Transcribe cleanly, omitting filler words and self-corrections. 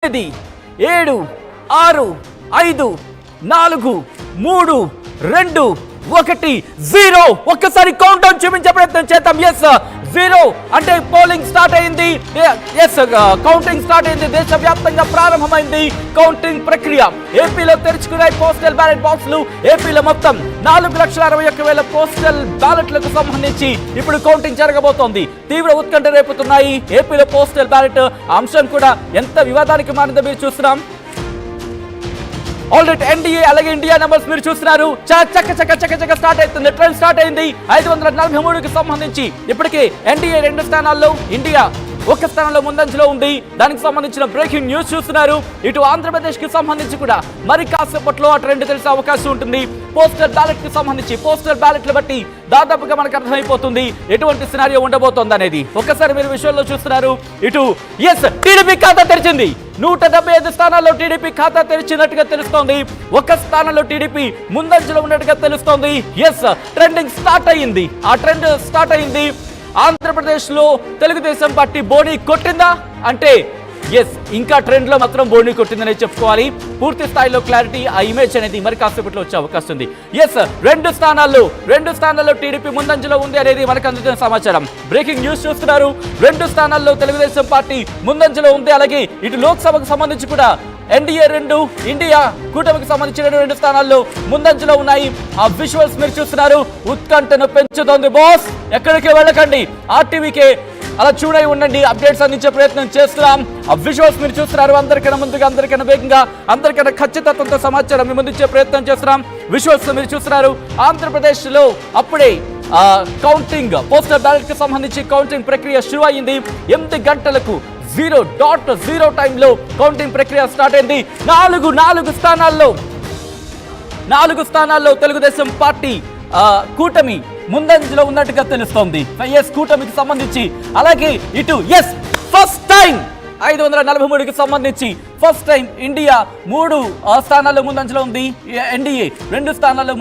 8 7 6 5 4 3 2 1 0 ఒక్కసారి count down చూపించే ప్రయత్నం చేద్దాం. ఎస్ 0 అంటే పోలింగ్ స్టార్ట్ అయింది. ఎస్ కౌంటింగ్ స్టార్ట్ అయింది. దేశవ్యాప్తంగా ప్రారంభమైంది కౌంటింగ్ ప్రక్రియ. ఏపీలో తెరుచుకున్నాయి పోస్టల్ బ్యాలెట్ బాక్సులు. ఏపీలో మొత్తం 4,61,000 పోస్టల్ బ్యాలెట్లకు సంబంధించి ఇప్పుడు కౌంటింగ్ జరగబోతోంది. తీవ్ర ఉత్కంఠ రేపుతున్నాయి ఏపీలో పోస్టల్ బ్యాలెట్ అంశం కూడా ఎంత వివాదానికి మారిందో మీరు చూస్తున్నాం. ఆల్రెడీ ఎన్డీఏ అలాగే ఇండియా నెంబర్స్ మీరు చూస్తున్నారు. చక్క స్టార్ట్ అవుతుంది. ట్రైన్ స్టార్ట్ అయింది. 543కి సంబంధించి ఇప్పటికే ఎన్డీఏ 2 స్థానాల్లో, ఇండియా 1 స్థానంలో ముందంజలో ఉంది. దానికి సంబంధించిన బ్రేకింగ్ న్యూస్ చూస్తున్నారు. ఇటు ఆంధ్రప్రదేశ్ కి సంబంధించి కూడా మరి కాసేపట్లో ఆ ట్రెండ్ తెలిసే అవకాశం ఉంటుంది. పోస్టల్ బ్యాలెట్ కి సంబంధించి పోస్టల్ బ్యాలెట్లు బట్టి దాదాపుగా మనకు అర్థమైపోతుంది ఎటువంటి సినారియో ఉండబోతోంది అనేది. ఒక్కసారి మీరు విషయంలో చూస్తున్నారు. ఇటు ఎస్ టీడీపీ ఖాతా తెరిచింది. 175 స్థానాల్లో టీడీపీ ఖాతా తెరిచినట్టుగా తెలుస్తోంది. 1 స్థానంలో టీడీపీ ముందంజలో ఉన్నట్టుగా తెలుస్తోంది. ఎస్ ట్రెండింగ్ స్టార్ట్ అయ్యింది. ఆ ట్రెండ్ స్టార్ట్ అయింది. ఆంధ్రప్రదేశ్ లో తెలుగుదేశం పార్టీ బోణి కొట్టిందా అంటే ఎస్ ఇంకా ట్రెండ్ లో మాత్రం బోణి కొట్టిందనే చెప్పుకోవాలి. పూర్తి స్థాయిలో క్లారిటీ ఆ ఇమేజ్ అనేది మరి కాసేపట్లో వచ్చే అవకాశం ఉంది. ఎస్ 2 స్థానాల్లో టీడీపీ ముందంజలో ఉంది అనేది మనకు అందుతున్న సమాచారం. బ్రేకింగ్ న్యూస్ చూస్తున్నారు. 2 స్థానాల్లో తెలుగుదేశం పార్టీ ముందంజలో ఉంది. అలాగే ఇటు లోక్సభకు సంబంధించి కూడా ఎన్డీఏ 2, ఇండియా కూటమికి సంబంధించిన 2 స్థానాల్లో ముందంజలో ఉన్నాయి. ఆ విజువల్స్ మీరు చూస్తున్నారు. ఉత్కంఠను పెంచుతోంది బాస్. ఎక్కడికి వెళ్ళకండి, ఆర్టీవీకే అలా చూడై ఉండండి. అప్డేట్స్ అందించే ప్రయత్నం చేస్తున్నాం. ఆ విజువల్స్ మీరు చూస్తున్నారు. అందరికన్నా ముందుగా, అందరికన్నా వేగంగా, అందరికన్నా ఖచ్చితత్వంతో సమాచారం మీ ముందుంచే ప్రయత్నం చేస్తున్నాం. విజువల్స్ మీరు చూస్తున్నారు. ఆంధ్రప్రదేశ్ లో అప్పుడే కౌంటింగ్ పోస్టల్ బ్యాలెట్ కి సంబంధించి కౌంటింగ్ ప్రక్రియ షురు అయింది. 8 గంటలకు 0.0 టైంలో కౌంటింగ్ ప్రక్రియ స్టార్ట్ అయింది. 4 స్థానాల్లో తెలుగుదేశం పార్టీ కూటమి ముందంజలో ఉన్నట్టుగా తెలుస్తోంది. ఎస్ కూటమికి సంబంధించి. అలాగే ఇటు ఎస్ ఫస్ట్ టైం 543కి సంబంధించి ఫస్ట్ టైం ఇండియా 3 స్థానాల్లో ముందంజలో ఉంది. ఎన్డీఏ 2 స్థానాల్లో